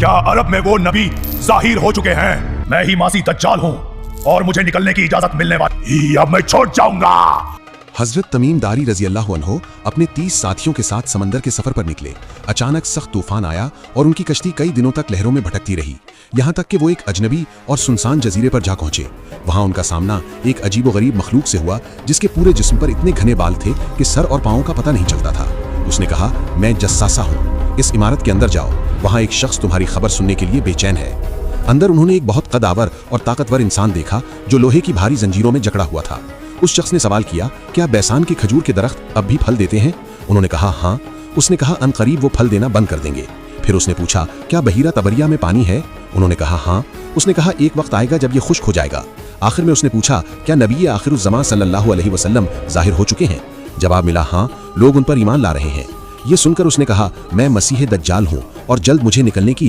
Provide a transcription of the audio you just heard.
क्या अरब में वो नबी जाहिर हो चुके हैं? मैं ही मासी दज्जाल हूँ और मुझे निकलने की इजाजत मिलने वाली। अब मैं छोड़ जाऊंगा। हजरत तमीम दारी रजी अल्लाह अन्हो अपने 30 साथियों के साथ समंदर के सफर पर निकले। अचानक सख्त तूफान आया और उनकी कश्ती कई दिनों तक लहरों में भटकती रही, यहाँ तक कि वो एक अजनबी और सुनसान जजीरे पर जा पहुंचे। वहां उनका सामना एक अजीबोगरीब मखलूक से हुआ जिसके पूरे जिस्म पर इतने घने बाल थे कि सर और पांवों का पता नहीं चलता था। उसने कहा, मैं जस्सासा हूँ, इस इमारत के अंदर जाओ, वहाँ एक शख्स तुम्हारी खबर सुनने के लिए बेचैन है। अंदर उन्होंने एक बहुत कदावर और ताकतवर इंसान देखा जो लोहे की भारी जंजीरों में जकड़ा हुआ था। उस शख्स ने सवाल किया, क्या बैसान के खजूर के दरख्त अब भी फल देते हैं? उन्होंने कहा, हाँ। उसने कहा, अनकरीब वो फल देना बंद कर देंगे। फिर उसने पूछा, क्या बहीरा तबरिया में पानी है? उन्होंने कहा, हाँ। उसने कहा, एक वक्त आएगा जब ये खुश्क हो जाएगा। आखिर में उसने पूछा, क्या नबी आखिरुज़्ज़मान सल्लल्लाहु अलैहि वसल्लम जाहिर हो चुके हैं? जवाब मिला, हाँ, लोग उन पर ईमान ला रहे हैं। ये सुनकर उसने कहा, मैं मसीह दज्जाल हूँ और जल्द मुझे निकलने की